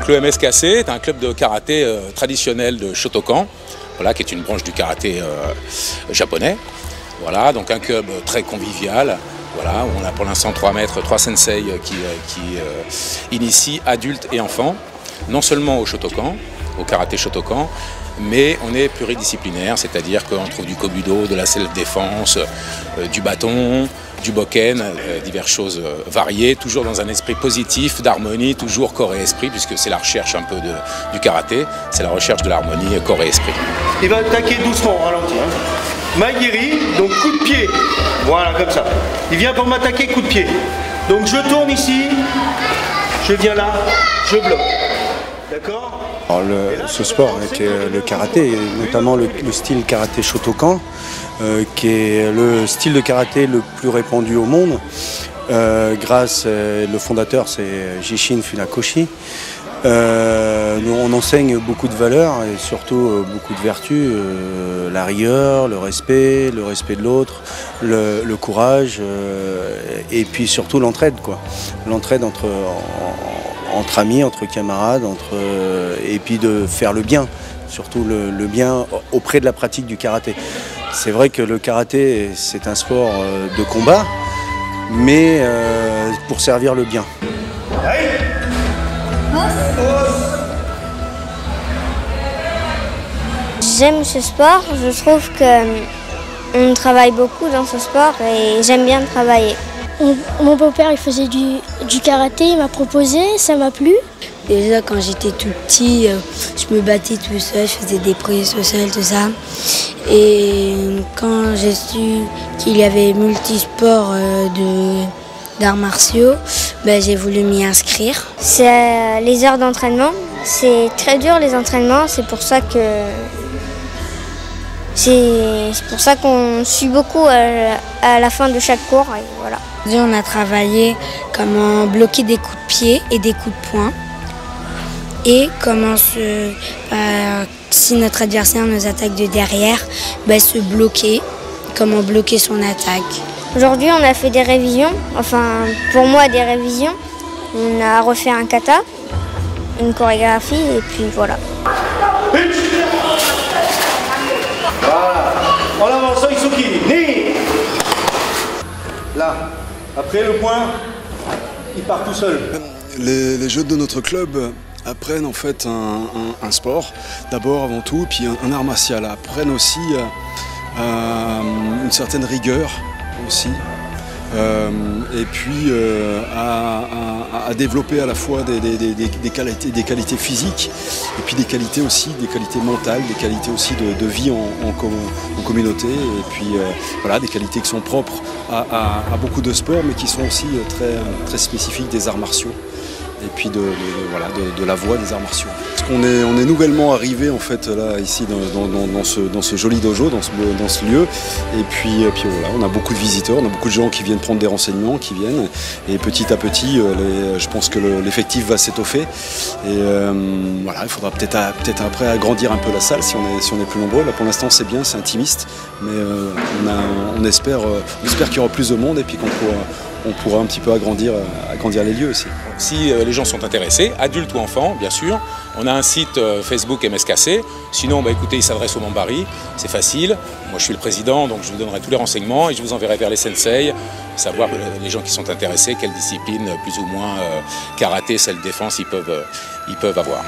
Donc le MSKC est un club de karaté traditionnel de Shotokan, voilà, qui est une branche du karaté japonais. Voilà, donc un club très convivial. Voilà, où on a pour l'instant 3 maîtres, 3 sensei qui initient adultes et enfants, non seulement au Shotokan, au karaté Shotokan, mais on est pluridisciplinaire, c'est-à-dire qu'on trouve du kobudo, de la self-défense, du bâton, du bokken, diverses choses variées, toujours dans un esprit positif, d'harmonie, toujours corps et esprit, puisque c'est la recherche un peu du karaté, c'est la recherche de l'harmonie corps et esprit. Il va attaquer doucement, ralenti. Main guérie, donc coup de pied, voilà comme ça. Il vient pour m'attaquer, coup de pied. Donc je tourne ici, je viens là, je bloque. D'accord ? Alors ce sport, qui est le karaté, et notamment le style karaté Shotokan, qui est le style de karaté le plus répandu au monde, le fondateur c'est Jishin Funakoshi. On enseigne beaucoup de valeurs et surtout beaucoup de vertus, la rigueur, le respect de l'autre, le courage et puis surtout l'entraide, quoi. L'entraide entre amis, entre camarades, et puis de faire le bien, surtout le bien auprès de la pratique du karaté. C'est vrai que le karaté c'est un sport de combat, mais pour servir le bien. J'aime ce sport, je trouve qu'on travaille beaucoup dans ce sport et j'aime bien travailler. Mon beau-père il faisait du karaté, il m'a proposé, ça m'a plu. Déjà quand j'étais tout petit, je me battais tout seul, je faisais des prises au sol, tout ça. Et quand j'ai su qu'il y avait multisport d'arts martiaux, j'ai voulu m'y inscrire. C'est les heures d'entraînement, c'est très dur les entraînements, c'est pour ça qu'on suit beaucoup à la fin de chaque cours. Et voilà. On a travaillé comment bloquer des coups de pied et des coups de poing. Et comment si notre adversaire nous attaque de derrière, se bloquer, comment bloquer son attaque. Aujourd'hui on a fait des révisions, enfin pour moi des révisions. On a refait un kata, une chorégraphie et puis voilà. Voilà, en avançant Isuki, ni. Là, après le point, il part tout seul. Les jeunes de notre club apprennent en fait un sport, d'abord avant tout, puis un art martial. Apprennent aussi une certaine rigueur aussi. Et puis à développer à la fois des qualités physiques et puis des qualités aussi, des qualités mentales, des qualités aussi de vie en communauté et puis voilà, des qualités qui sont propres à beaucoup de sports mais qui sont aussi très spécifiques des arts martiaux et puis de la voie des arts martiaux. Parce qu'on est nouvellement arrivé en fait là ici dans ce joli dojo, dans ce lieu, et puis voilà, on a beaucoup de visiteurs, on a beaucoup de gens qui viennent prendre des renseignements, qui viennent, et petit à petit, je pense que l'effectif va s'étoffer, et voilà, il faudra peut-être après agrandir un peu la salle si on est plus nombreux. Là pour l'instant c'est bien, c'est intimiste, mais on espère qu'il y aura plus de monde et puis qu'on pourra un petit peu agrandir les lieux aussi. Si les gens sont intéressés, adultes ou enfants, bien sûr, on a un site Facebook MSKC. Sinon, écoutez, ils s'adressent au Mambari, c'est facile. Moi, je suis le président, donc je vous donnerai tous les renseignements et je vous enverrai vers les sensei, savoir les gens qui sont intéressés, quelle discipline, plus ou moins karaté, self-défense, ils peuvent avoir.